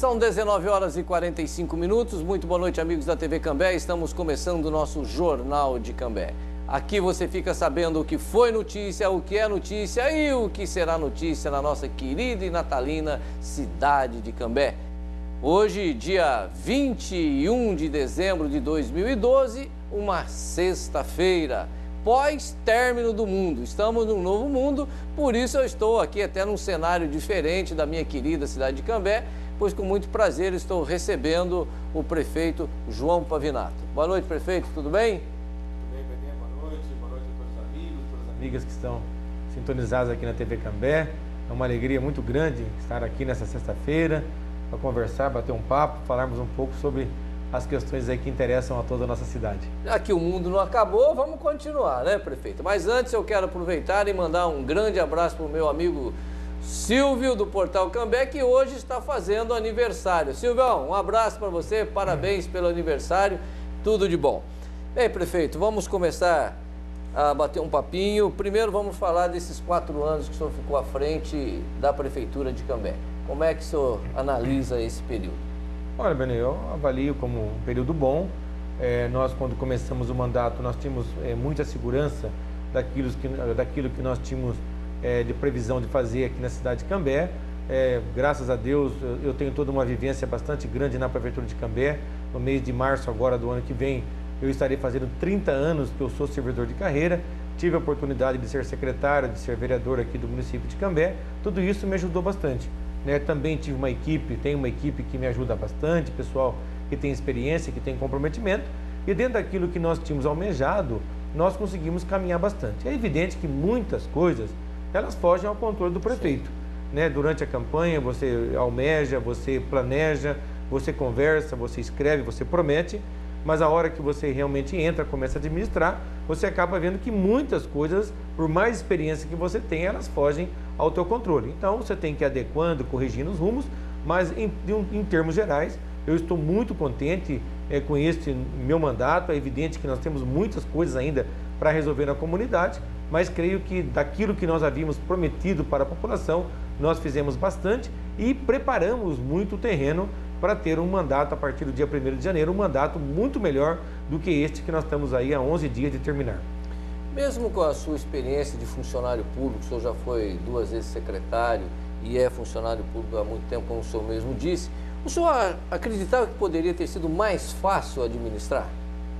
São 19 horas e 45 minutos. Muito boa noite, amigos da TV Cambé. Estamos começando o nosso Jornal de Cambé. Aqui você fica sabendo o que foi notícia, o que é notícia e o que será notícia na nossa querida e natalina cidade de Cambé. Hoje, dia 21 de dezembro de 2012, uma sexta-feira, pós-término do mundo. Estamos num novo mundo, por isso eu estou aqui até num cenário diferente da minha querida cidade de Cambé, pois com muito prazer estou recebendo o prefeito João Pavinato. Boa noite, prefeito, tudo bem? Tudo bem, Benê? Boa noite a todos os amigos, todas as amigas que estão sintonizadas aqui na TV Cambé. É uma alegria muito grande estar aqui nessa sexta-feira para conversar, bater um papo, falarmos um pouco sobre as questões aí que interessam a toda a nossa cidade. Já que o mundo não acabou, vamos continuar, né, prefeito? Mas antes eu quero aproveitar e mandar um grande abraço para o meu amigo Silvio, do Portal Cambé, que hoje está fazendo aniversário. Silvião, um abraço para você, parabéns pelo aniversário, tudo de bom. Bem, prefeito, vamos começar a bater um papinho. Primeiro vamos falar desses 4 anos que o senhor ficou à frente da Prefeitura de Cambé. Como é que o senhor analisa esse período? Olha, Benê, eu avalio como um período bom. Nós, quando começamos o mandato, nós tínhamos muita segurança daquilo que nós tínhamos de previsão de fazer aqui na cidade de Cambé. Graças a Deus, eu tenho toda uma vivência bastante grande na Prefeitura de Cambé. No mês de março agora do ano que vem, eu estarei fazendo 30 anos que eu sou servidor de carreira. Tive a oportunidade de ser secretário, de ser vereador aqui do município de Cambé. Tudo isso me ajudou bastante. Também tenho uma equipe que me ajuda bastante, pessoal que tem experiência, que tem comprometimento. E dentro daquilo que nós tínhamos almejado, nós conseguimos caminhar bastante. É evidente que muitas coisas elas fogem ao controle do prefeito. Durante a campanha você almeja, você planeja, você conversa, você escreve, você promete, mas a hora que você realmente entra, começa a administrar, você acaba vendo que muitas coisas, por mais experiência que você tem, elas fogem ao teu controle. Então você tem que ir adequando, corrigindo os rumos, mas em termos gerais, eu estou muito contente com este meu mandato. É evidente que nós temos muitas coisas ainda para resolver na comunidade, mas creio que daquilo que nós havíamos prometido para a população, nós fizemos bastante e preparamos muito o terreno para ter um mandato a partir do dia 1º de janeiro, um mandato muito melhor do que este que nós estamos aí há 11 dias de terminar. Mesmo com a sua experiência de funcionário público, o senhor já foi 2 vezes secretário e é funcionário público há muito tempo, como o senhor mesmo disse, o senhor acreditava que poderia ter sido mais fácil administrar?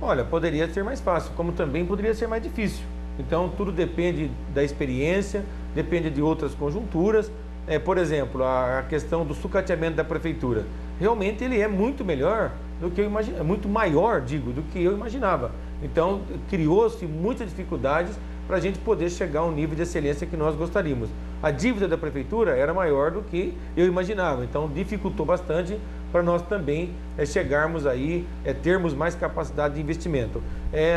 Olha, poderia ser mais fácil, como também poderia ser mais difícil. Então, tudo depende da experiência, depende de outras conjunturas. Por exemplo, a questão do sucateamento da prefeitura. Realmente ele é muito melhor do que eu imaginava, muito maior, do que eu imaginava. Então, criou-se muitas dificuldades para a gente poder chegar ao nível de excelência que nós gostaríamos. A dívida da prefeitura era maior do que eu imaginava, então dificultou bastante para nós também chegarmos aí, termos mais capacidade de investimento.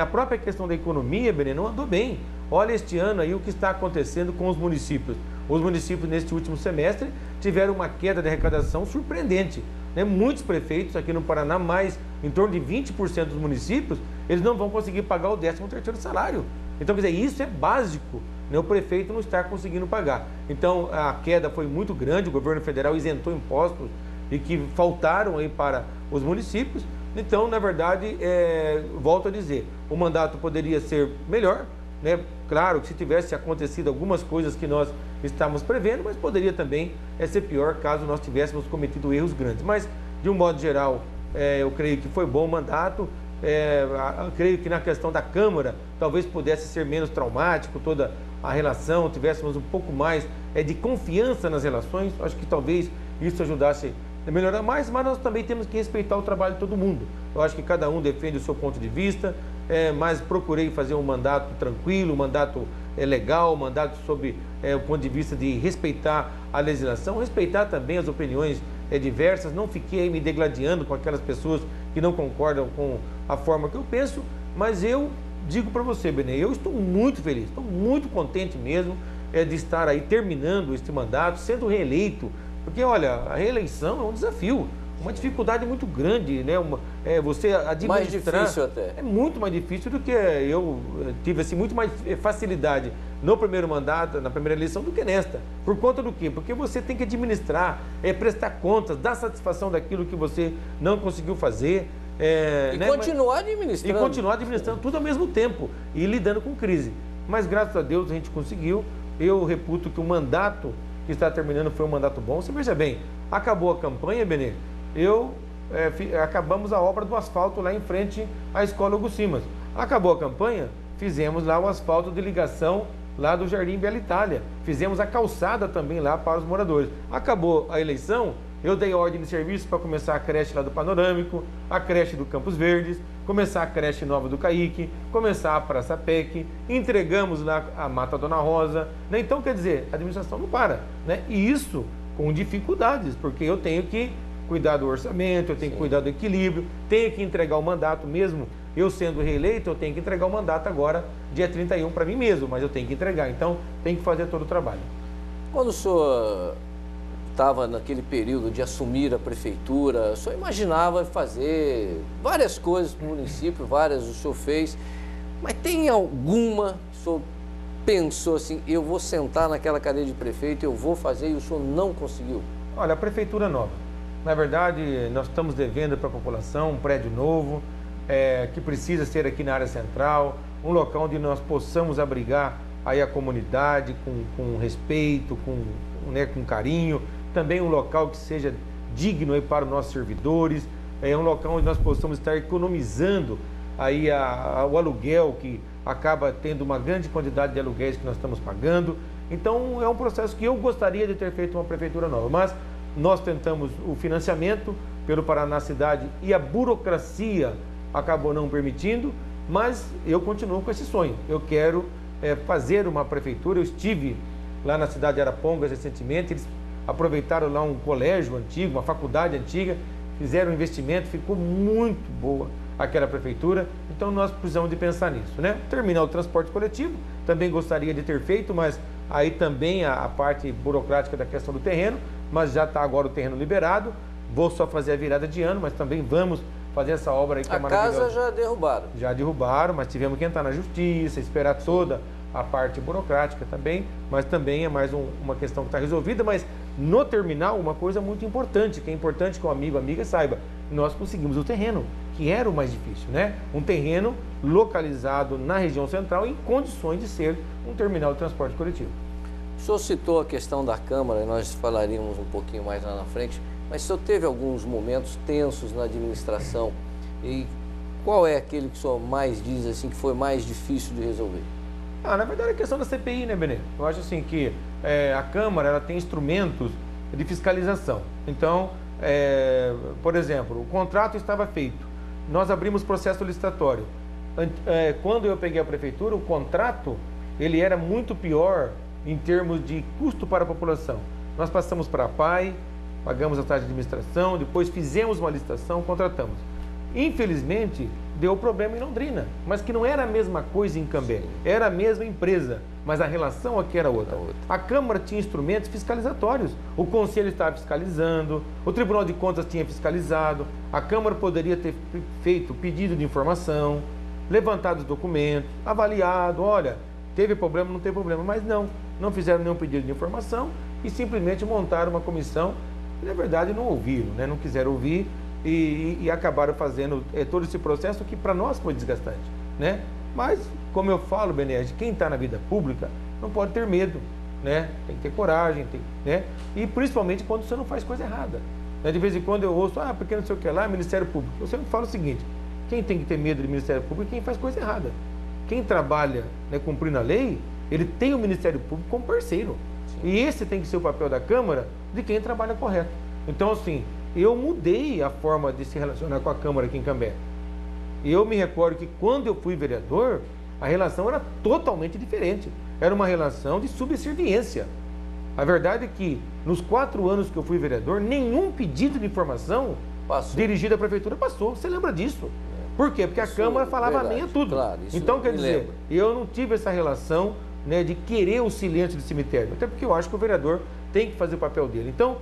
A própria questão da economia, Benê, não andou bem. Olha este ano aí o que está acontecendo com os municípios. Os municípios neste último semestre tiveram uma queda de arrecadação surpreendente. Muitos prefeitos aqui no Paraná, mais em torno de 20% dos municípios, eles não vão conseguir pagar o 13º salário. Então, quer dizer, isso é básico, o prefeito não está conseguindo pagar. Então, a queda foi muito grande, o governo federal isentou impostos e que faltaram aí para os municípios. Então, na verdade, volto a dizer, o mandato poderia ser melhor, Claro que se tivesse acontecido algumas coisas que nós estávamos prevendo, mas poderia também ser pior caso nós tivéssemos cometido erros grandes. Mas, de um modo geral, eu creio que foi bom o mandato. Creio que na questão da Câmara talvez pudesse ser menos traumático toda a relação, tivéssemos um pouco mais de confiança nas relações. Acho que talvez isso ajudasse a melhorar mais, mas nós também temos que respeitar o trabalho de todo mundo. Eu acho que cada um defende o seu ponto de vista, mas procurei fazer um mandato tranquilo, um mandato legal, um mandato sob o ponto de vista de respeitar a legislação, respeitar também as opiniões diversas. Não fiquei aí me degladiando com aquelas pessoas que não concordam com a forma que eu penso, mas eu digo para você, Benê, eu estou muito feliz, estou muito contente mesmo de estar aí terminando este mandato, sendo reeleito, porque olha, a reeleição é um desafio. uma dificuldade muito grande, né? Você administrar... Mais difícil até. É muito mais difícil do que eu tive, assim, muito mais facilidade no primeiro mandato, na primeira eleição, do que nesta. Por conta do quê? Porque você tem que administrar, prestar contas, dar satisfação daquilo que você não conseguiu fazer. E continuar administrando. E continuar administrando tudo ao mesmo tempo e lidando com crise. Mas, graças a Deus, a gente conseguiu. Eu reputo que o mandato que está terminando foi um mandato bom. Você veja bem, acabou a campanha, Benê, acabamos a obra do asfalto lá em frente à Escola Hugo Simas. Acabou a campanha, fizemos lá o asfalto de ligação lá do Jardim Bela Itália. Fizemos a calçada também lá para os moradores. Acabou a eleição, eu dei ordem de serviço para começar a creche lá do Panorâmico, a creche do Campos Verdes, começar a creche nova do Caique, começar a Praça PEC, entregamos lá a Mata Dona Rosa, né? Então, quer dizer, a administração não para, né? E isso com dificuldades, porque eu tenho que cuidar do orçamento, eu tenho que cuidar do equilíbrio, tenho que entregar o mandato mesmo. Eu sendo reeleito, eu tenho que entregar o mandato agora, dia 31, para mim mesmo, mas eu tenho que entregar, então tem que fazer todo o trabalho. Quando o senhor estava naquele período de assumir a prefeitura, o senhor imaginava fazer várias coisas para o município, várias o senhor fez, mas tem alguma que o senhor pensou assim, eu vou sentar naquela cadeira de prefeito, eu vou fazer, e o senhor não conseguiu? Olha, a prefeitura nova. Na verdade, nós estamos devendo para a população um prédio novo, que precisa ser aqui na área central, um local onde nós possamos abrigar aí a comunidade com respeito, com carinho, também um local que seja digno aí para os nossos servidores, um local onde nós possamos estar economizando aí o aluguel, que acaba tendo uma grande quantidade de aluguéis que nós estamos pagando. Então é um processo que eu gostaria de ter feito uma prefeitura nova, mas nós tentamos o financiamento pelo Paraná Cidade e a burocracia acabou não permitindo, mas eu continuo com esse sonho. Eu quero fazer uma prefeitura. Eu estive lá na cidade de Arapongas recentemente, eles aproveitaram lá um colégio antigo, uma faculdade antiga, fizeram um investimento, ficou muito boa aquela prefeitura, então nós precisamos de pensar nisso, né? Terminar o transporte coletivo, também gostaria de ter feito, mas aí também a parte burocrática da questão do terreno, mas já está agora o terreno liberado, vou só fazer a virada de ano, mas também vamos fazer essa obra aí que é maravilhosa. A casa já derrubaram? Já derrubaram, mas tivemos que entrar na justiça, esperar toda a parte burocrática também, mas também é mais uma questão que está resolvida. Mas no terminal, uma coisa muito importante, que é importante que o amigo, amiga saiba, nós conseguimos o terreno, que era o mais difícil, né? Um terreno localizado na região central em condições de ser um terminal de transporte coletivo. O senhor citou a questão da Câmara, e nós falaríamos um pouquinho mais lá na frente, mas o senhor teve alguns momentos tensos na administração, e qual é aquele que o senhor mais diz assim que foi mais difícil de resolver? Na verdade é a questão da CPI, né, Benê? Eu acho assim que a Câmara ela tem instrumentos de fiscalização. Então, por exemplo, o contrato estava feito, nós abrimos processo licitatório. Quando eu peguei a prefeitura, o contrato ele era muito pior em termos de custo para a população. Nós passamos para a PAI, pagamos a taxa de administração, depois fizemos uma licitação, contratamos. Infelizmente, deu problema em Londrina, mas que não era a mesma coisa em Cambé, era a mesma empresa, mas a relação aqui era outra. A Câmara tinha instrumentos fiscalizatórios, o Conselho estava fiscalizando, o Tribunal de Contas tinha fiscalizado, a Câmara poderia ter feito pedido de informação, levantado os documentos, avaliado, olha, teve problema, não teve problema, mas não fizeram nenhum pedido de informação e simplesmente montaram uma comissão e, na verdade, não ouviram, né? Não quiseram ouvir e acabaram fazendo todo esse processo que para nós foi desgastante, né? Mas, como eu falo, Benés, quem está na vida pública não pode ter medo, né? Tem que ter coragem, né? E principalmente quando você não faz coisa errada, né? De vez em quando eu ouço, porque não sei o que lá, Ministério Público. Eu sempre falo o seguinte, quem tem que ter medo do Ministério Público é quem faz coisa errada. Quem trabalha, né, cumprindo a lei, ele tem o Ministério Público como parceiro. Sim. E esse tem que ser o papel da Câmara de quem trabalha correto. Então, assim, eu mudei a forma de se relacionar com a Câmara aqui em Cambé. Eu me recordo que quando eu fui vereador, a relação era totalmente diferente. Era uma relação de subserviência. A verdade é que, nos 4 anos que eu fui vereador, nenhum pedido de informação dirigido à Prefeitura passou. Você lembra disso? Por quê? Porque a Câmara falava amém a tudo. Claro, então, quer dizer, eu não tive essa relação, né, de querer o silêncio do cemitério. Até porque eu acho que o vereador tem que fazer o papel dele. Então,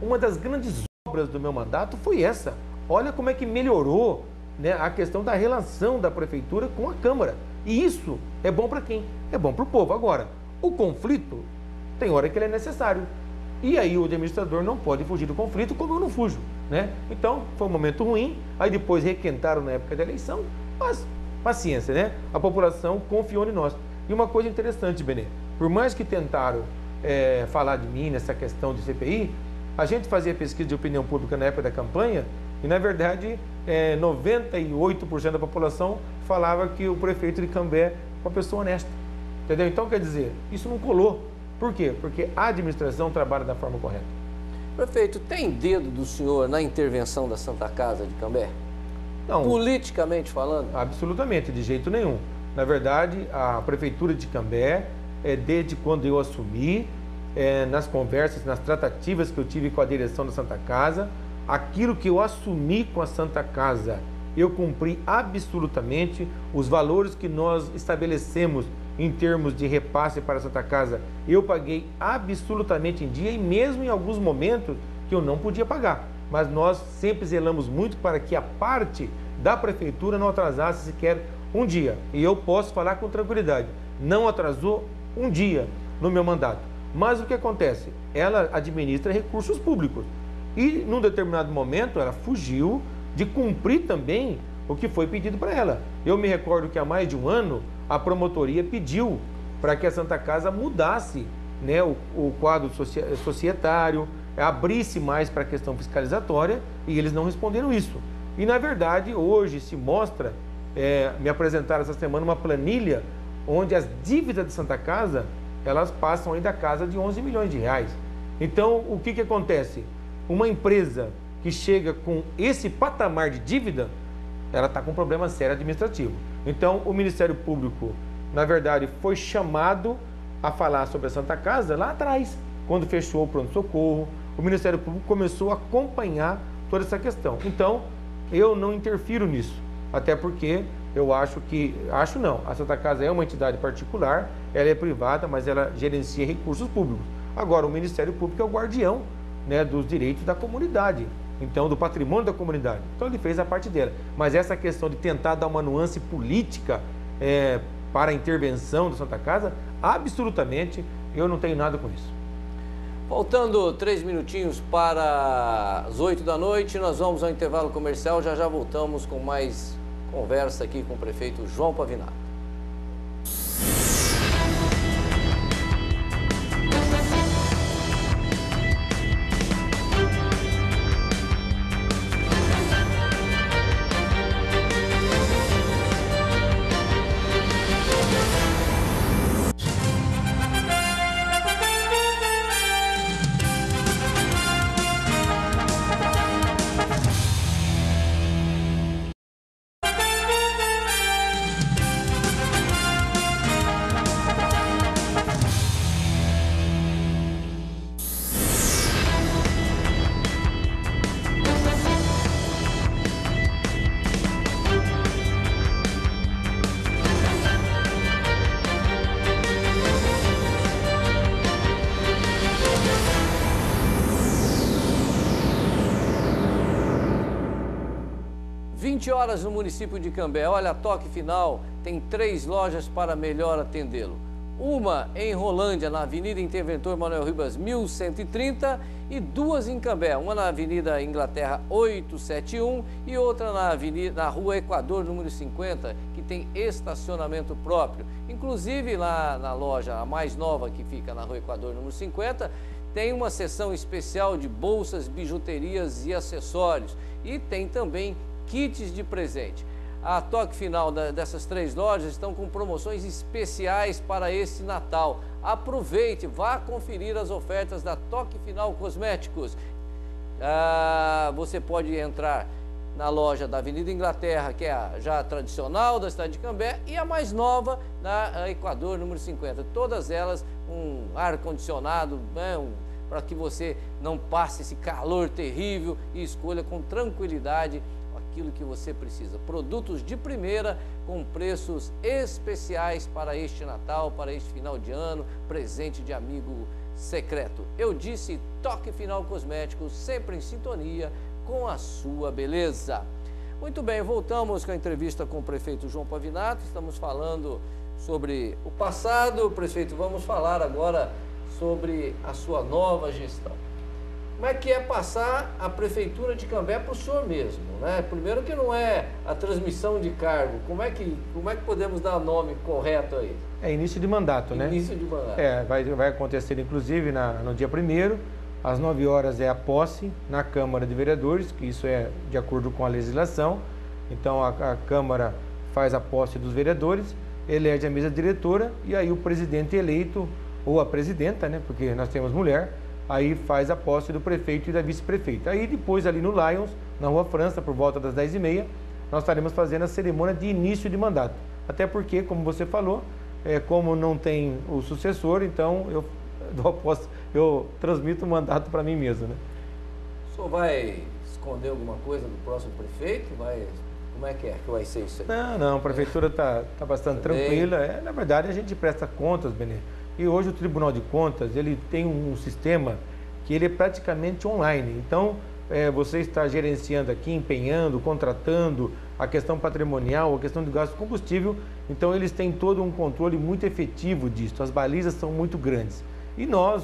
uma das grandes obras obras do meu mandato foi essa. Olha como é que melhorou, né, a questão da relação da prefeitura com a Câmara. E isso é bom para quem? É bom para o povo. Agora, o conflito tem hora que ele é necessário. E aí o administrador não pode fugir do conflito, como eu não fujo, né? Então, foi um momento ruim, aí depois requentaram na época da eleição, mas paciência, né? A população confiou em nós. E uma coisa interessante, Benê, por mais que tentaram falar de mim nessa questão de CPI, a gente fazia pesquisa de opinião pública na época da campanha e, na verdade, 98% da população falava que o prefeito de Cambé é uma pessoa honesta. Entendeu? Então, quer dizer, isso não colou. Por quê? Porque a administração trabalha da forma correta. Prefeito, tem dedo do senhor na intervenção da Santa Casa de Cambé? Não. Politicamente falando? Absolutamente, de jeito nenhum. Na verdade, a Prefeitura de Cambé, desde quando eu assumi, nas conversas, nas tratativas que eu tive com a direção da Santa Casa, aquilo que eu assumi com a Santa Casa, eu cumpri absolutamente. Os valores que nós estabelecemos em termos de repasse para a Santa Casa, eu paguei absolutamente em dia, e mesmo em alguns momentos que eu não podia pagar. Mas nós sempre zelamos muito para que a parte da Prefeitura não atrasasse sequer um dia. E eu posso falar com tranquilidade, não atrasou um dia no meu mandato. Mas o que acontece? Ela administra recursos públicos. E num determinado momento ela fugiu de cumprir também o que foi pedido para ela. Eu me recordo que há mais de um ano a promotoria pediu para que a Santa Casa mudasse, né, o quadro societário, abrisse mais para a questão fiscalizatória, e eles não responderam isso. E na verdade hoje se mostra, me apresentaram essa semana uma planilha onde as dívidas de Santa Casa, elas passam aí da casa de 11 milhões de reais. Então o que acontece? Uma empresa que chega com esse patamar de dívida, ela está com um problema sério administrativo. Então, o Ministério Público, na verdade, foi chamado a falar sobre a Santa Casa lá atrás, quando fechou o pronto-socorro. O Ministério Público começou a acompanhar toda essa questão. Então, eu não interfiro nisso, até porque eu acho não, a Santa Casa é uma entidade particular, ela é privada, mas ela gerencia recursos públicos. Agora, o Ministério Público é o guardião, né, dos direitos da comunidade, então do patrimônio da comunidade. Então ele fez a parte dela. Mas essa questão de tentar dar uma nuance política para a intervenção da Santa Casa, absolutamente eu não tenho nada com isso. Faltando 3 minutinhos para as 8 da noite, nós vamos ao intervalo comercial. Já já voltamos com mais conversa aqui com o prefeito João Pavinato. Horas no município de Cambé. Olha, toque final, tem 3 lojas para melhor atendê-lo. Uma em Rolândia, na Avenida Interventor Manuel Ribas 1130, e 2 em Cambé, uma na Avenida Inglaterra 871 e outra na Rua Equador, número 50, que tem estacionamento próprio. Inclusive lá na loja, a mais nova, que fica na Rua Equador, número 50, tem uma seção especial de bolsas, bijuterias e acessórios, e tem também kits de presente. A toque final dessas 3 lojas estão com promoções especiais para esse Natal. Aproveite, vá conferir as ofertas da Toque Final Cosméticos. Você pode entrar na loja da Avenida Inglaterra, que é a já tradicional da cidade de Cambé, e a mais nova na Equador, número 50. Todas elas um ar-condicionado, né, para que você não passe esse calor terrível e escolha com tranquilidade aquilo que você precisa. Produtos de primeira com preços especiais para este Natal, para este final de ano, presente de amigo secreto. Eu disse Toque Final Cosméticos, sempre em sintonia com a sua beleza. Muito bem, voltamos com a entrevista com o prefeito João Pavinato. Estamos falando sobre o passado. Prefeito, vamos falar agora sobre a sua nova gestão. Como é que é passar a Prefeitura de Cambé para o senhor mesmo, né? Primeiro que não é a transmissão de cargo. Como é que podemos dar o nome correto aí? É início de mandato, né? Início de mandato. Vai acontecer, inclusive, no dia 1º, às 9 horas é a posse na Câmara de Vereadores, que isso é de acordo com a legislação. Então, a Câmara faz a posse dos vereadores, elege a mesa diretora e aí o presidente eleito, ou a presidenta, né? Porque nós temos mulher, aí faz a posse do prefeito e da vice-prefeita. Aí depois ali no Lions, na Rua França, por volta das 10h30, nós estaremos fazendo a cerimônia de início de mandato. Até porque, como você falou, como não tem o sucessor, então eu transmito o mandato para mim mesmo, né? O senhor vai esconder alguma coisa do próximo prefeito? Como é que vai ser isso aí? Não, a prefeitura está bastante tranquila. Na verdade, a gente presta contas, Benê. E hoje o Tribunal de Contas, ele tem um sistema que ele é praticamente online. Então, você está gerenciando aqui, empenhando, contratando, a questão patrimonial, a questão de gasto de combustível. Então, eles têm todo um controle muito efetivo disso. As balizas são muito grandes. E nós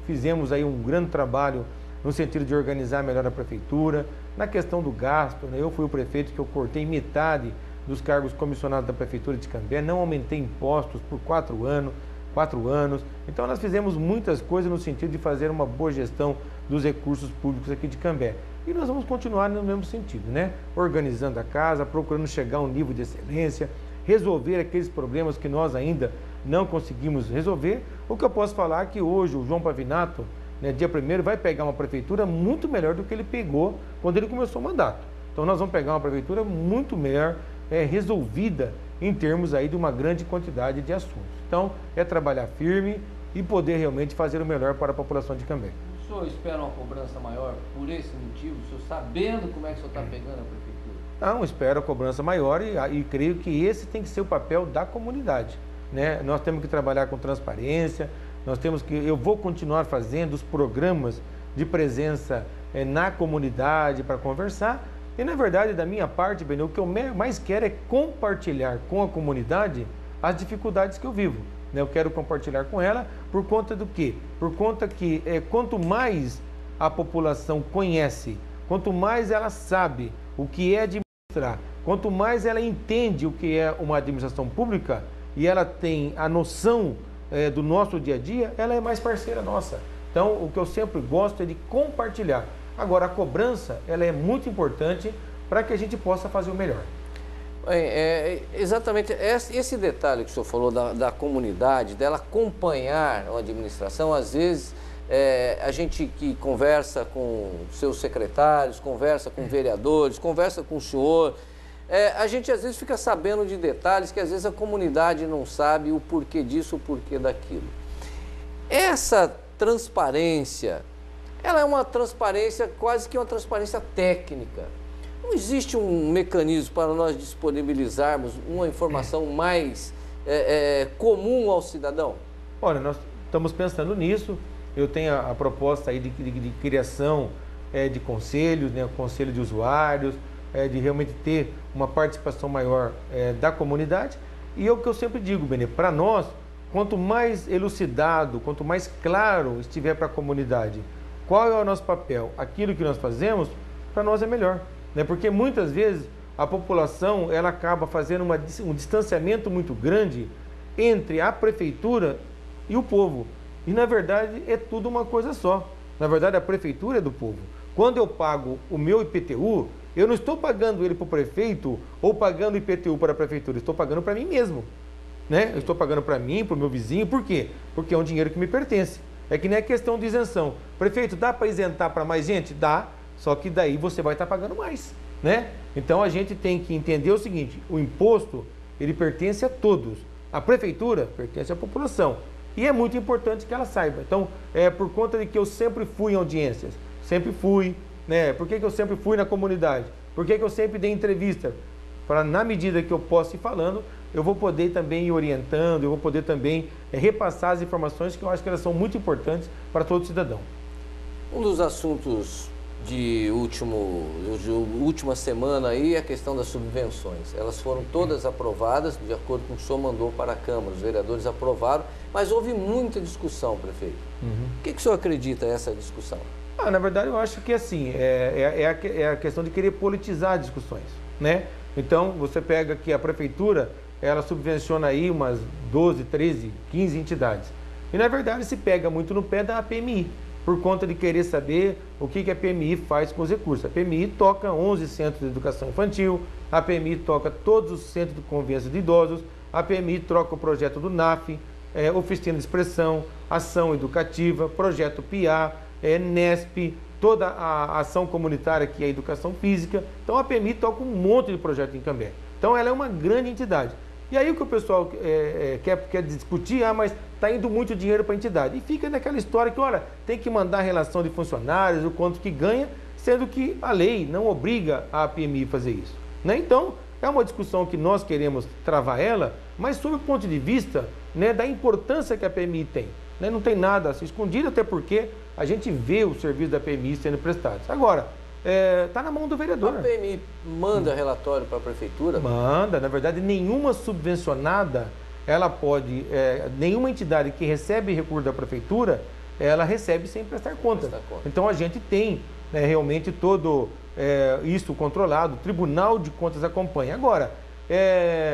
fizemos aí um grande trabalho no sentido de organizar melhor a prefeitura. Na questão do gasto, né, eu fui o prefeito que eu cortei metade dos cargos comissionados da prefeitura de Cambé, não aumentei impostos por 4 anos. Então nós fizemos muitas coisas no sentido de fazer uma boa gestão dos recursos públicos aqui de Cambé. E nós vamos continuar no mesmo sentido, né? Organizando a casa, procurando chegar a um nível de excelência, resolver aqueles problemas que nós ainda não conseguimos resolver. O que eu posso falar é que hoje o João Pavinato, né, dia 1º, vai pegar uma prefeitura muito melhor do que ele pegou quando ele começou o mandato. Então nós vamos pegar uma prefeitura muito melhor, resolvida em termos aí de uma grande quantidade de assuntos. Então, é trabalhar firme e poder realmente fazer o melhor para a população de Cambé. O senhor espera uma cobrança maior por esse motivo, o senhor sabendo como é que o senhor está pegando a prefeitura? Não, espero a cobrança maior e creio que esse tem que ser o papel da comunidade, né? Nós temos que trabalhar com transparência, eu vou continuar fazendo os programas de presença na comunidade para conversar. E, na verdade, da minha parte, Benê, o que eu mais quero é compartilhar com a comunidade as dificuldades que eu vivo. Né? Eu quero compartilhar com ela por conta do quê? Por conta que quanto mais a população conhece, quanto mais ela sabe o que é administrar, quanto mais ela entende o que é uma administração pública e ela tem a noção do nosso dia a dia, ela é mais parceira nossa. Então, o que eu sempre gosto é de compartilhar. Agora, a cobrança, ela é muito importante para que a gente possa fazer o melhor. Exatamente esse detalhe que o senhor falou da comunidade, dela acompanhar a administração, às vezes a gente que conversa com seus secretários, conversa com vereadores, conversa com o senhor, a gente às vezes fica sabendo de detalhes que às vezes a comunidade não sabe o porquê disso, o porquê daquilo. Essa transparência, ela é uma transparência, quase que uma transparência técnica. Não existe um mecanismo para nós disponibilizarmos uma informação mais comum ao cidadão? Olha, nós estamos pensando nisso. Eu tenho a proposta aí de criação de conselhos, né, conselho de usuários, de realmente ter uma participação maior da comunidade. E é o que eu sempre digo, Benê, para nós, quanto mais elucidado, quanto mais claro estiver para a comunidade qual é o nosso papel, aquilo que nós fazemos, para nós é melhor. Né? Porque muitas vezes a população ela acaba fazendo um distanciamento muito grande entre a prefeitura e o povo. E na verdade é tudo uma coisa só. Na verdade a prefeitura é do povo. Quando eu pago o meu IPTU, eu não estou pagando ele para o prefeito ou pagando o IPTU para a prefeitura, eu estou pagando para mim mesmo. Né? Eu estou pagando para mim, para o meu vizinho, por quê? Porque é um dinheiro que me pertence. É que nem a questão de isenção. Prefeito, dá para isentar para mais gente? Dá, só que daí você vai estar pagando mais. Né? Então a gente tem que entender o seguinte, o imposto, ele pertence a todos. A prefeitura pertence à população. E é muito importante que ela saiba. Então, por conta de que eu sempre fui em audiências, sempre fui, né? Por que eu sempre fui na comunidade? Por que eu sempre dei entrevista? Para, na medida que eu possa ir falando, eu vou poder também ir orientando, eu vou poder também repassar as informações que eu acho que elas são muito importantes para todo cidadão. Um dos assuntos de última semana aí é a questão das subvenções. Elas foram todas aprovadas, de acordo com o que o senhor mandou para a Câmara. Os vereadores aprovaram, mas houve muita discussão, prefeito. O que o senhor acredita nessa discussão? Na verdade, eu acho que assim, é a questão de querer politizar as discussões, né? Então, você pega que a prefeitura, ela subvenciona aí umas 12, 13, 15 entidades. E, na verdade, se pega muito no pé da APMI, por conta de querer saber o que a PMI faz com os recursos. A PMI toca 11 centros de educação infantil, a PMI toca todos os centros de convivência de idosos, a PMI troca o projeto do NAF, oficina de expressão, ação educativa, projeto PIA, NESP, toda a ação comunitária que é a educação física. Então a PMI toca um monte de projeto em Cambé. Então ela é uma grande entidade. E aí o que o pessoal quer discutir, mas está indo muito dinheiro para a entidade. E fica naquela história que, olha, tem que mandar a relação de funcionários, o quanto que ganha, sendo que a lei não obriga a PMI a fazer isso, né? Então, é uma discussão que nós queremos travar ela, mas sob o ponto de vista, né, da importância que a PMI tem. Né? Não tem nada a ser escondido, até porque a gente vê o serviço da PMI sendo prestado. Agora, está na mão do vereador. A PMI manda relatório para a prefeitura? Manda. Na verdade, nenhuma subvencionada, ela pode, nenhuma entidade que recebe recurso da prefeitura, ela recebe sem prestar conta. Então, a gente tem, né, realmente todo isso controlado, o Tribunal de Contas acompanha. Agora,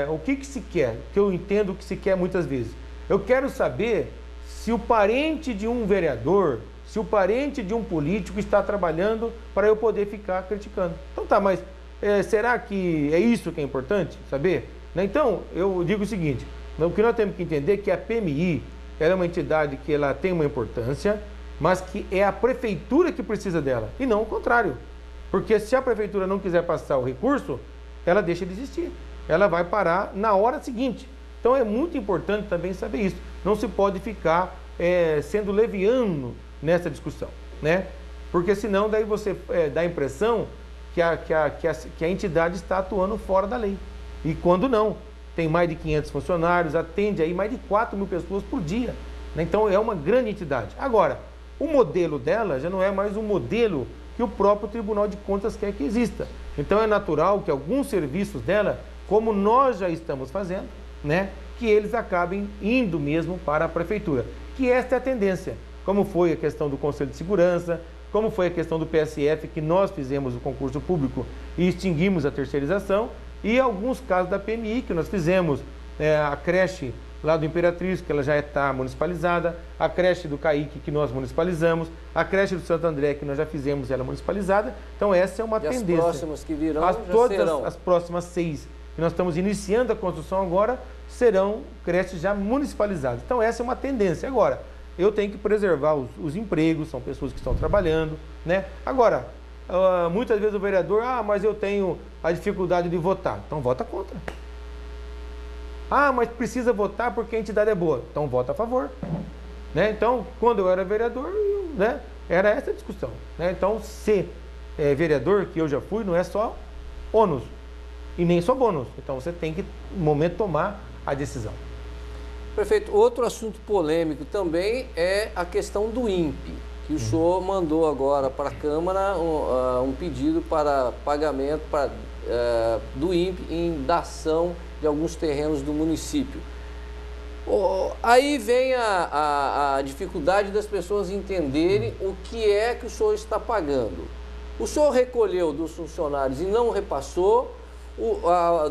o que se quer? Que eu entendo que se quer muitas vezes. Eu quero saber se o parente de um vereador, se o parente de um político está trabalhando para eu poder ficar criticando. Então tá, mas será que é isso que é importante saber? Né? Então, eu digo o seguinte, o que nós temos que entender é que a PMI ela é uma entidade que ela tem uma importância, mas que é a prefeitura que precisa dela, e não o contrário. Porque se a prefeitura não quiser passar o recurso, ela deixa de existir. Ela vai parar na hora seguinte. Então é muito importante também saber isso. Não se pode ficar sendo leviano nessa discussão, né? Porque senão daí você dá a impressão que a entidade está atuando fora da lei. E quando não, tem mais de 500 funcionários, atende aí mais de 4.000 pessoas por dia, né? Então é uma grande entidade. Agora, o modelo dela já não é mais um modelo que o próprio Tribunal de Contas quer que exista. Então é natural que alguns serviços dela, como nós já estamos fazendo, né, que eles acabem indo mesmo para a prefeitura. Que esta é a tendência. Como foi a questão do Conselho de Segurança, como foi a questão do PSF, que nós fizemos o concurso público e extinguimos a terceirização, e alguns casos da PMI, que nós fizemos a creche lá do Imperatriz, que ela já está municipalizada, a creche do Caique, que nós municipalizamos, a creche do Santo André, que nós já fizemos ela municipalizada. Então essa é uma tendência. As próximas que virão serão. As próximas 6, que nós estamos iniciando a construção agora, serão creches já municipalizadas. Então essa é uma tendência. Agora, eu tenho que preservar os empregos, são pessoas que estão trabalhando, né? Agora, muitas vezes o vereador, mas eu tenho a dificuldade de votar. Então vota contra. Mas precisa votar porque a entidade é boa. Então vota a favor. Né? Então, quando eu era vereador, né, era essa a discussão. Né? Então, ser vereador, que eu já fui, não é só ônus e nem só bônus. Então você tem que, no momento, tomar a decisão. Prefeito, outro assunto polêmico também é a questão do INPE, que o senhor mandou agora para a Câmara um pedido para pagamento do INPE em dação de alguns terrenos do município. Aí vem a dificuldade das pessoas entenderem o que é que o senhor está pagando. O senhor recolheu dos funcionários e não repassou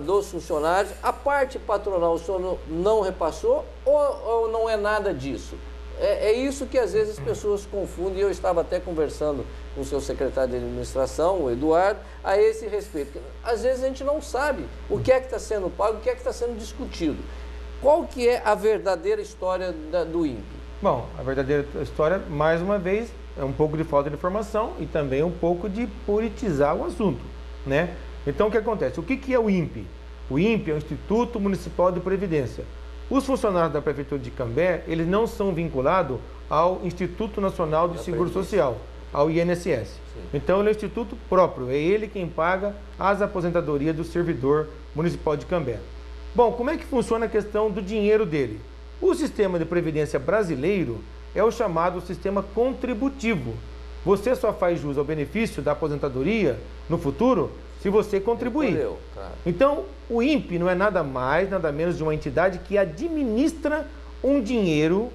dos funcionários, a parte patronal o senhor não repassou ou não é nada disso? É isso que às vezes as pessoas confundem, e eu estava até conversando com o seu secretário de administração, o Eduardo, a esse respeito. Às vezes a gente não sabe o que é que está sendo pago, o que é que está sendo discutido. Qual que é a verdadeira história do INPE? Bom, a verdadeira história, mais uma vez, é um pouco de falta de informação e também um pouco de politizar o assunto, né? Então, o que acontece? O que é o INPE? O INPE é o Instituto Municipal de Previdência. Os funcionários da Prefeitura de Cambé, eles não são vinculados ao Instituto Nacional de Seguro Social, ao INSS. Sim. Então, ele é um instituto próprio, é ele quem paga as aposentadorias do servidor municipal de Cambé. Bom, como é que funciona a questão do dinheiro dele? O sistema de previdência brasileiro é o chamado sistema contributivo. Você só faz jus ao benefício da aposentadoria no futuro se você contribuir. Então, o INPE não é nada mais, nada menos de uma entidade que administra um dinheiro,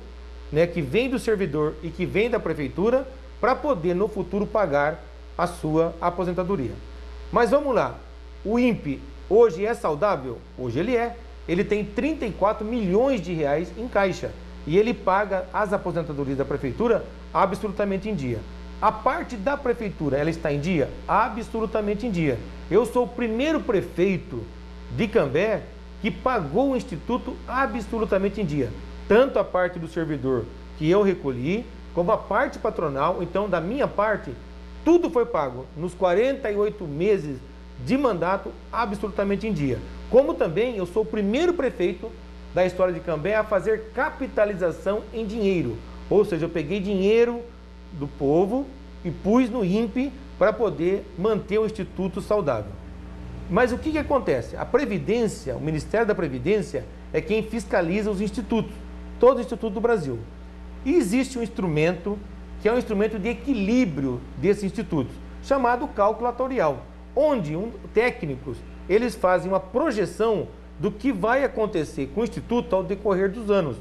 né, que vem do servidor e que vem da prefeitura para poder no futuro pagar a sua aposentadoria. Mas vamos lá, o INPE hoje é saudável? Hoje ele é. Ele tem 34 milhões de reais em caixa e ele paga as aposentadorias da prefeitura absolutamente em dia. A parte da prefeitura, ela está em dia? Absolutamente em dia. Eu sou o primeiro prefeito de Cambé que pagou o Instituto absolutamente em dia. Tanto a parte do servidor que eu recolhi, como a parte patronal. Então, da minha parte, tudo foi pago nos 48 meses de mandato absolutamente em dia. Como também eu sou o primeiro prefeito da história de Cambé a fazer capitalização em dinheiro. Ou seja, eu peguei dinheiro do povo e pus no INPE para poder manter o Instituto saudável. Mas o que acontece? A Previdência, o Ministério da Previdência é quem fiscaliza os institutos, todo o instituto do Brasil. E existe um instrumento que é um instrumento de equilíbrio desses institutos, chamado cálculo atuarial, onde técnicos eles fazem uma projeção do que vai acontecer com o instituto ao decorrer dos anos.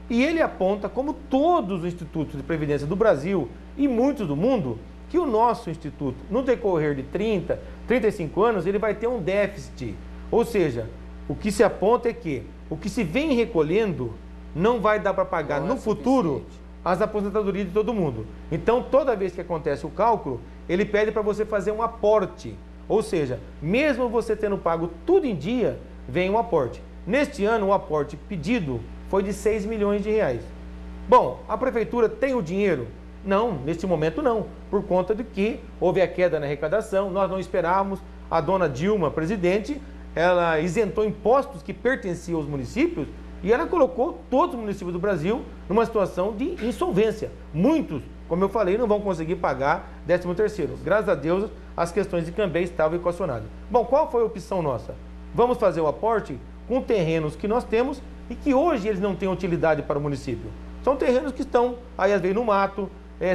E ele aponta, como todos os institutos de previdência do Brasil e muitos do mundo, que o nosso instituto, no decorrer de 30, 35 anos, ele vai ter um déficit. Ou seja, o que se aponta é que o que se vem recolhendo não vai dar para pagar no futuro as aposentadorias de todo mundo. Então, toda vez que acontece o cálculo, ele pede para você fazer um aporte. Ou seja, mesmo você tendo pago tudo em dia, vem um aporte. Neste ano, o aporte pedido foi de 6 milhões de reais. Bom, a prefeitura tem o dinheiro? Não, neste momento não, por conta de que houve a queda na arrecadação, nós não esperávamos, a dona Dilma, presidente, ela isentou impostos que pertenciam aos municípios e ela colocou todos os municípios do Brasil numa situação de insolvência. Muitos, como eu falei, não vão conseguir pagar 13º. Graças a Deus, as questões de Cambé estavam equacionadas. Bom, qual foi a opção nossa? Vamos fazer o aporte com terrenos que nós temos e que hoje eles não têm utilidade para o município. São terrenos que estão aí às vezes no mato,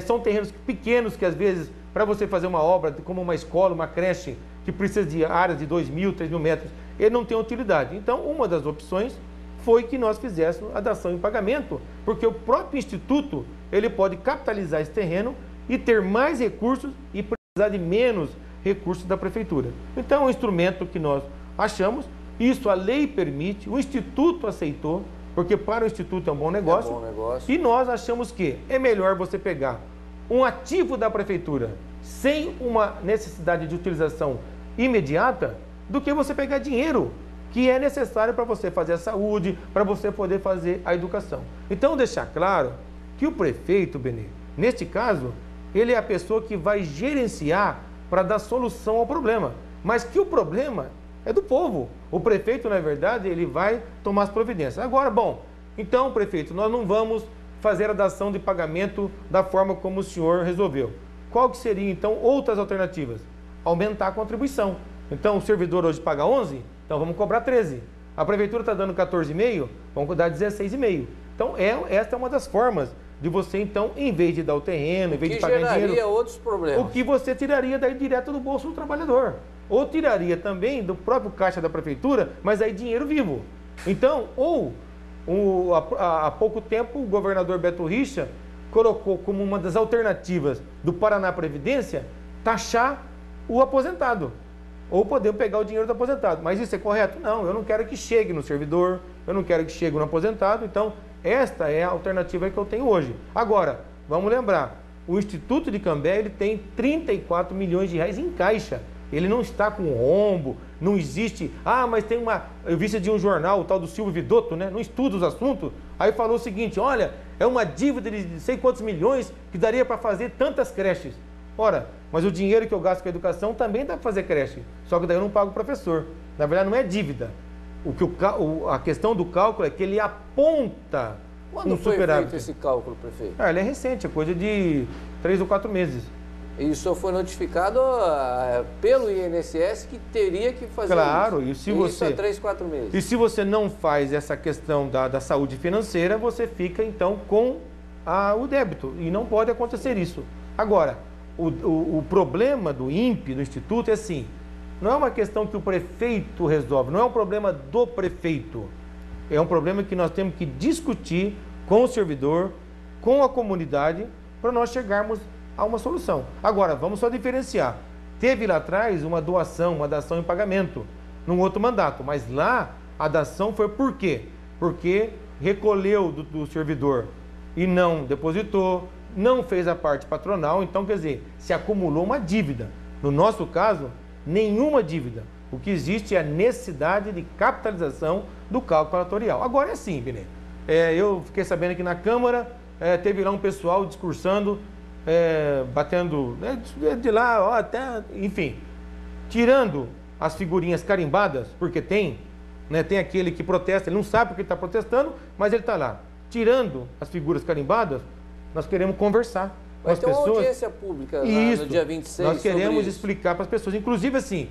são terrenos pequenos que às vezes para você fazer uma obra como uma escola, uma creche, que precisa de áreas de 2.000, 3.000 metros, ele não tem utilidade. Então, uma das opções foi que nós fizéssemos a dação em pagamento, porque o próprio instituto ele pode capitalizar esse terreno e ter mais recursos e precisar de menos recursos da prefeitura. Então, é um instrumento que nós achamos, isso a lei permite, o instituto aceitou, porque para o instituto é um bom negócio, e nós achamos que é melhor você pegar um ativo da prefeitura sem uma necessidade de utilização imediata do que você pegar dinheiro que é necessário para você fazer a saúde, para você poder fazer a educação. Então, deixar claro que o prefeito, Benê, neste caso, ele é a pessoa que vai gerenciar para dar solução ao problema, mas que o problema é do povo. O prefeito, na verdade, ele vai tomar as providências. Agora, bom, então, prefeito, nós não vamos fazer a dação de pagamento da forma como o senhor resolveu. Qual que seria, então, outras alternativas? Aumentar a contribuição. Então, o servidor hoje paga 11, então vamos cobrar 13. A prefeitura está dando 14,5, vamos dar 16,5. Então, esta é uma das formas de você, então, em vez de dar o terreno, em vez de pagar dinheiro... Que geraria outros problemas. O que você tiraria daí direto do bolso do trabalhador. Ou tiraria também do próprio caixa da prefeitura, mas aí dinheiro vivo. Então, há pouco tempo, o governador Beto Richa colocou como uma das alternativas do Paraná Previdência taxar o aposentado. Ou podemos pegar o dinheiro do aposentado. Mas isso é correto? Não, eu não quero que chegue no servidor, eu não quero que chegue no aposentado. Então, esta é a alternativa que eu tenho hoje. Agora, vamos lembrar, o Instituto de Cambé ele tem 34 milhões de reais em caixa. Ele não está com rombo, não existe... mas tem uma... Eu vi isso de um jornal, o tal do Silvio Vidotto, né? Não estuda os assuntos. Aí falou o seguinte, olha, é uma dívida de sei quantos milhões que daria para fazer tantas creches. Ora, mas o dinheiro que eu gasto com a educação também dá para fazer creche. Só que daí eu não pago o professor. Na verdade, não é dívida. A questão do cálculo é que ele aponta um superávit. Quando foi feito esse cálculo, prefeito? Ele é recente, é coisa de 3 ou 4 meses. E o senhor foi notificado pelo INSS que teria que fazer claro, isso. E se você, isso há 3, 4 meses. E se você não faz essa questão da saúde financeira, você fica então com o débito. E não pode acontecer isso. Agora, o problema do INPE, do Instituto, é assim, não é uma questão que o prefeito resolve, não é um problema do prefeito. É um problema que nós temos que discutir com o servidor, com a comunidade, para nós chegarmos a uma solução. Agora, vamos só diferenciar. Teve lá atrás uma doação, uma dação em pagamento, num outro mandato, mas lá a dação foi por quê? Porque recolheu do servidor e não depositou, não fez a parte patronal, então quer dizer, se acumulou uma dívida. No nosso caso, nenhuma dívida. O que existe é a necessidade de capitalização do cálculo aleatorial. Agora é assim, Benê. Eu fiquei sabendo que na Câmara teve lá um pessoal discursando, batendo de lá, ó, até, enfim, tirando as figurinhas carimbadas, porque tem aquele que protesta, ele não sabe porque está protestando, mas ele está lá. Tirando as figuras carimbadas, nós queremos conversar com as pessoas. Vai ter uma audiência pública no dia 26 nós queremos explicar para as pessoas, inclusive assim,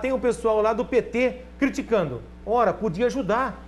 tem um pessoal lá do PT criticando. Ora, podia ajudar.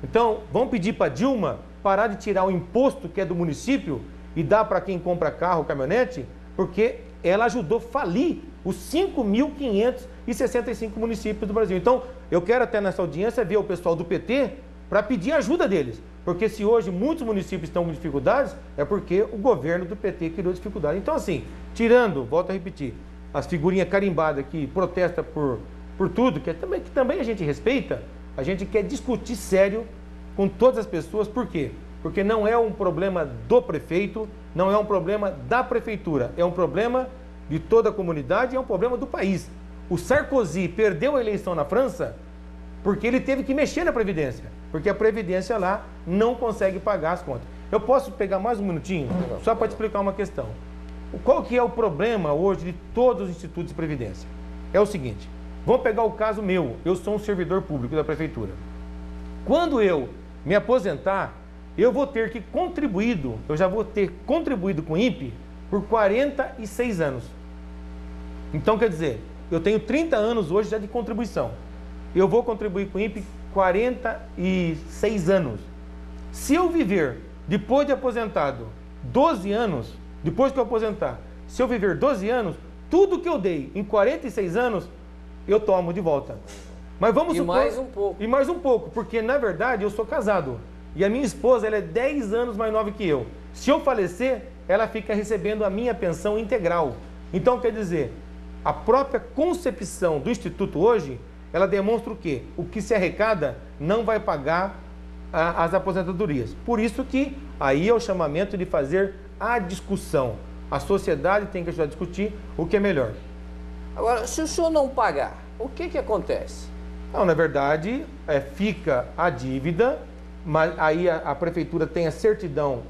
Então, vamos pedir para Dilma parar de tirar o imposto que é do município e dar para quem compra carro, caminhonete, porque ela ajudou a falir os 5.565 municípios do Brasil. Então, eu quero até nessa audiência ver o pessoal do PT para pedir ajuda deles. Porque se hoje muitos municípios estão com dificuldades, é porque o governo do PT criou dificuldade. Então, assim, tirando, volto a repetir, as figurinhas carimbadas que protestam por tudo, que também a gente respeita, a gente quer discutir sério com todas as pessoas. Por quê? Porque não é um problema do prefeito, não é um problema da prefeitura, é um problema de toda a comunidade, é um problema do país. O Sarkozy perdeu a eleição na França porque ele teve que mexer na Previdência, porque a Previdência lá não consegue pagar as contas. Eu posso pegar mais um minutinho, só para te explicar uma questão. Qual que é o problema hoje de todos os institutos de Previdência? É o seguinte, vamos pegar o caso meu, eu sou um servidor público da Prefeitura. Quando eu me aposentar, eu vou ter que eu já vou ter contribuído com o INPE por 46 anos. Então, quer dizer, eu tenho 30 anos hoje já de contribuição. Eu vou contribuir com o INPE 46 anos. Se eu viver, depois de aposentado, 12 anos, depois que eu aposentar, se eu viver 12 anos, tudo que eu dei em 46 anos, eu tomo de volta. Mas vamos supor... mais um pouco. E mais um pouco, porque na verdade eu sou casado. E a minha esposa, ela é 10 anos mais nova que eu. Se eu falecer, ela fica recebendo a minha pensão integral. Então, quer dizer, a própria concepção do Instituto hoje, ela demonstra o quê? O que se arrecada não vai pagar as aposentadorias. Por isso que aí é o chamamento de fazer a discussão. A sociedade tem que ajudar a discutir o que é melhor. Agora, se o senhor não pagar, o que acontece? Não, na verdade, fica a dívida, mas aí a prefeitura tem a certidão,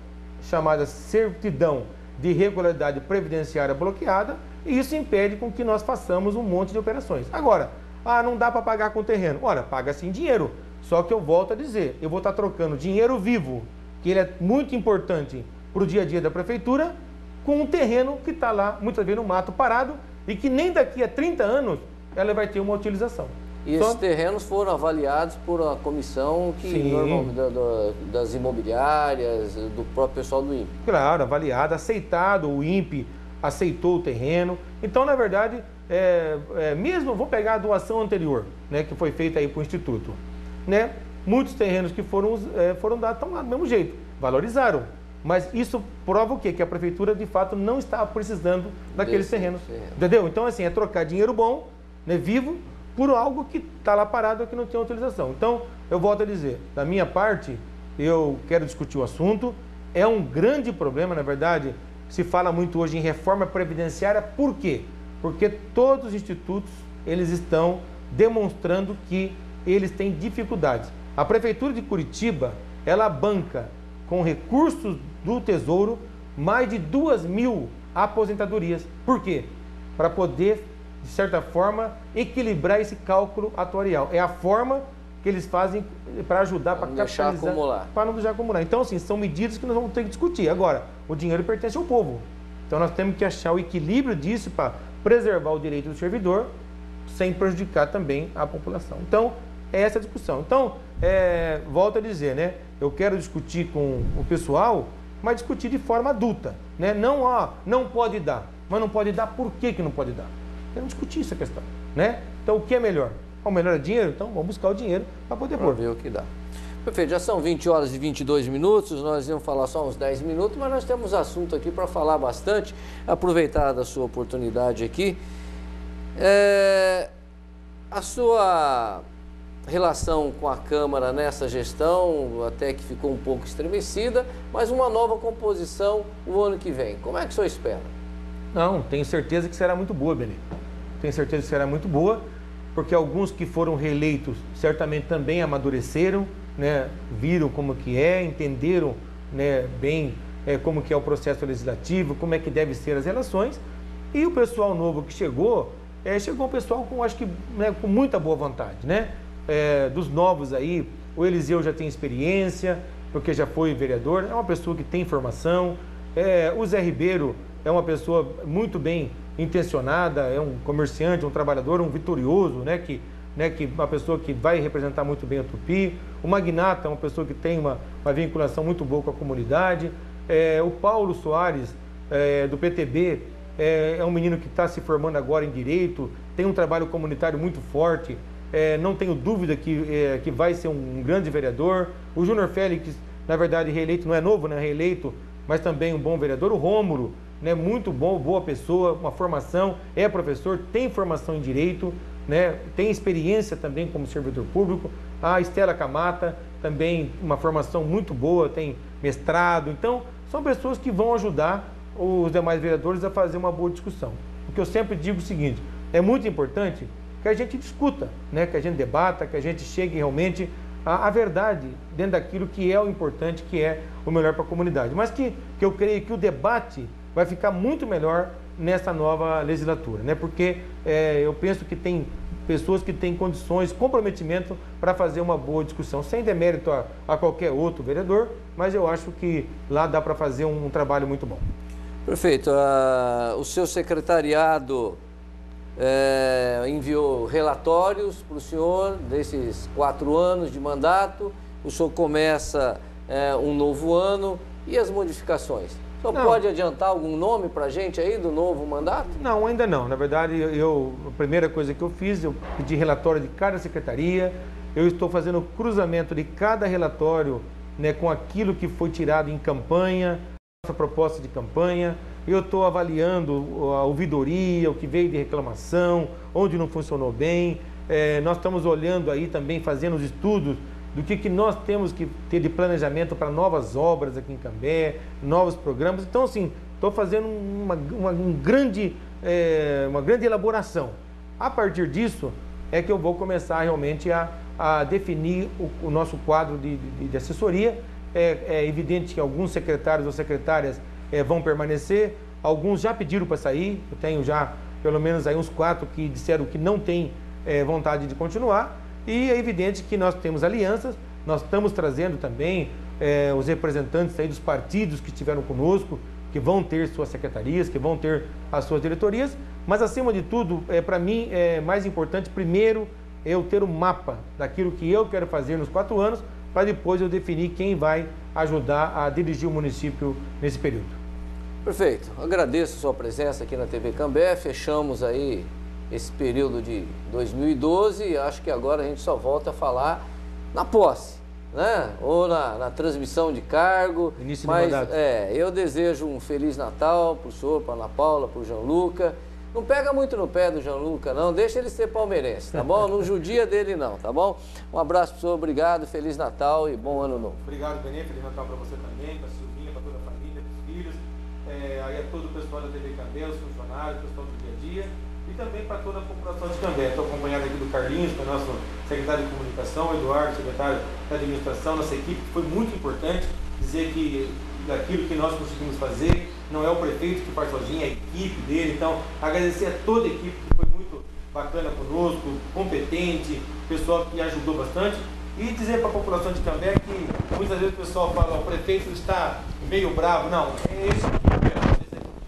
chamada certidão de regularidade previdenciária bloqueada, e isso impede com que nós façamos um monte de operações. Agora, não dá para pagar com terreno. Ora, paga sim dinheiro, só que eu volto a dizer, eu vou estar trocando dinheiro vivo, que ele é muito importante para o dia a dia da prefeitura, com um terreno que está lá, muitas vezes no mato parado, e que nem daqui a 30 anos ela vai ter uma utilização. E esses terrenos foram avaliados por uma comissão das imobiliárias, do próprio pessoal do INPE. Claro, avaliado, aceitado, o INPE aceitou o terreno. Então, na verdade, mesmo, vou pegar a doação anterior, né, que foi feita aí para o Instituto. Né? Muitos terrenos que foram dados estão lá do mesmo jeito, valorizaram. Mas isso prova o quê? Que a prefeitura, de fato, não estava precisando daqueles terrenos. Entendeu? Então, assim, é trocar dinheiro bom, né, vivo, por algo que está lá parado e que não tem utilização. Então, eu volto a dizer, da minha parte, eu quero discutir o assunto. É um grande problema, na verdade, se fala muito hoje em reforma previdenciária. Por quê? Porque todos os institutos, eles estão demonstrando que eles têm dificuldades. A Prefeitura de Curitiba, ela banca com recursos do Tesouro mais de 2.000 aposentadorias. Por quê? Para poder, de certa forma, equilibrar esse cálculo atuarial. É a forma que eles fazem para ajudar, para capitalizar, para não deixar acumular. Então, assim, são medidas que nós vamos ter que discutir. Agora, o dinheiro pertence ao povo. Então nós temos que achar o equilíbrio disso para preservar o direito do servidor sem prejudicar também a população. Então, é essa a discussão. Então, volto a dizer, né? Eu quero discutir com o pessoal, mas discutir de forma adulta, né? Não, não pode dar. Mas não pode dar, por que não pode dar? Queremos discutir essa questão, né? Então, o que é melhor? O melhor é dinheiro? Então, vamos buscar o dinheiro para poder pôr. Ver o que dá. Perfeito, já são 20 horas e 22 minutos, nós íamos falar só uns 10 minutos, mas nós temos assunto aqui para falar bastante, aproveitar da sua oportunidade aqui. A sua relação com a Câmara nessa gestão, até que ficou um pouco estremecida, mas uma nova composição o ano que vem. Como é que o senhor espera? Não, tenho certeza que será muito boa, Benê. Tenho certeza que será muito boa, porque alguns que foram reeleitos certamente também amadureceram, né, viram como que entenderam, né, bem como que é o processo legislativo, como é que devem ser as relações, e o pessoal novo que chegou um pessoal com, acho que, né, com muita boa vontade, né? Dos novos aí, o Eliseu já tem experiência, porque já foi vereador, é uma pessoa que tem formação, o Zé Ribeiro é uma pessoa muito bem intencionada, é um comerciante, um trabalhador, um vitorioso, né, que uma pessoa que vai representar muito bem a Tupi. O Magnata é uma pessoa que tem uma vinculação muito boa com a comunidade. O Paulo Soares, do PTB, é um menino que está se formando agora em Direito, tem um trabalho comunitário muito forte, não tenho dúvida que vai ser um grande vereador. O Júnior Félix, na verdade, reeleito, não é novo, né, reeleito, mas também um bom vereador. O Rômulo, né, muito bom, boa pessoa, uma formação, é professor, tem formação em Direito, né, tem experiência também como servidor público. A Estela Camata, também uma formação muito boa, tem mestrado. Então, são pessoas que vão ajudar os demais vereadores a fazer uma boa discussão. O que eu sempre digo é o seguinte, é muito importante que a gente discuta, né, que a gente debata, que a gente chegue realmente à verdade dentro daquilo que é o importante, que é o melhor para a comunidade. Mas que eu creio que o debate vai ficar muito melhor nessa nova legislatura, né? Porque eu penso que tem pessoas que têm condições, comprometimento para fazer uma boa discussão, sem demérito a qualquer outro vereador, mas eu acho que lá dá para fazer um trabalho muito bom. Perfeito. O seu secretariado enviou relatórios para o senhor desses 4 anos de mandato, o senhor começa um novo ano, e as modificações? O senhor pode adiantar algum nome para a gente aí do novo mandato? Não, ainda não. Na verdade, a primeira coisa que eu fiz, eu pedi relatório de cada secretaria, eu estou fazendo o cruzamento de cada relatório, né, com aquilo que foi tirado em campanha, nossa proposta de campanha. Eu estou avaliando a ouvidoria, o que veio de reclamação, onde não funcionou bem. Nós estamos olhando aí também, fazendo os estudos do que nós temos que ter de planejamento para novas obras aqui em Cambé, novos programas. Então, assim, estou fazendo uma grande elaboração. A partir disso, é que eu vou começar realmente a definir o nosso quadro de assessoria. É evidente que alguns secretários ou secretárias vão permanecer, alguns já pediram para sair, eu tenho já pelo menos aí uns 4 que disseram que não têm vontade de continuar, e é evidente que nós temos alianças, nós estamos trazendo também os representantes aí dos partidos que estiveram conosco, que vão ter suas secretarias, que vão ter as suas diretorias, mas acima de tudo, para mim é mais importante primeiro eu ter um mapa daquilo que eu quero fazer nos 4 anos, para depois eu definir quem vai ajudar a dirigir o município nesse período. Perfeito. Agradeço a sua presença aqui na TV Cambé. Fechamos aí esse período de 2012 e acho que agora a gente só volta a falar na posse, né? Ou na transmissão de cargo. Início mas, de mandato. Eu desejo um Feliz Natal para o senhor, para a Ana Paula, para o Gianluca. Não pega muito no pé do Gianluca, não. Deixa ele ser palmeirense, tá bom? Não judia dele, não, tá bom? Um abraço pro senhor, obrigado, Feliz Natal e bom ano novo. Obrigado, Benê. Feliz Natal para você também, para a Silvinha, para toda a família, para os filhos. Aí a todo o pessoal da TV Cambé, os funcionários, o pessoal do dia a dia. E também para toda a população de Cambé. Estou acompanhado aqui do Carlinhos, que é o nosso secretário de comunicação, o Eduardo, secretário da administração, nossa equipe. Foi muito importante dizer que daquilo que nós conseguimos fazer, não é o prefeito que faz sozinho, é a equipe dele. Então, agradecer a toda a equipe que foi muito bacana conosco, competente, pessoal que ajudou bastante. E dizer para a população de Cambé que muitas vezes o pessoal fala, o prefeito está meio bravo. Não, é esse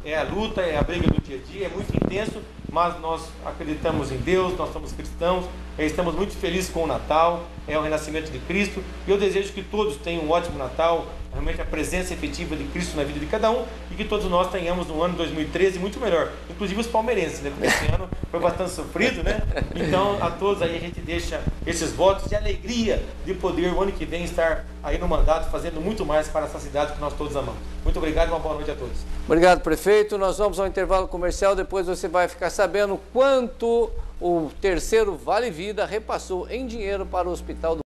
que é a luta, é a briga do dia a dia, é muito intenso, mas nós acreditamos em Deus, nós somos cristãos, estamos muito felizes com o Natal, é o renascimento de Cristo, e eu desejo que todos tenham um ótimo Natal, realmente a presença efetiva de Cristo na vida de cada um, e que todos nós tenhamos no ano 2013 muito melhor, inclusive os palmeirenses, né? Porque esse ano foi bastante sofrido, né? Então a todos aí a gente deixa esses votos de alegria de poder o ano que vem estar aí no mandato, fazendo muito mais para essa cidade que nós todos amamos. Muito obrigado e uma boa noite a todos. Obrigado, prefeito. Nós vamos ao intervalo comercial, depois você vai ficar sabendo quanto o terceiro Vale Vida repassou em dinheiro para o Hospital do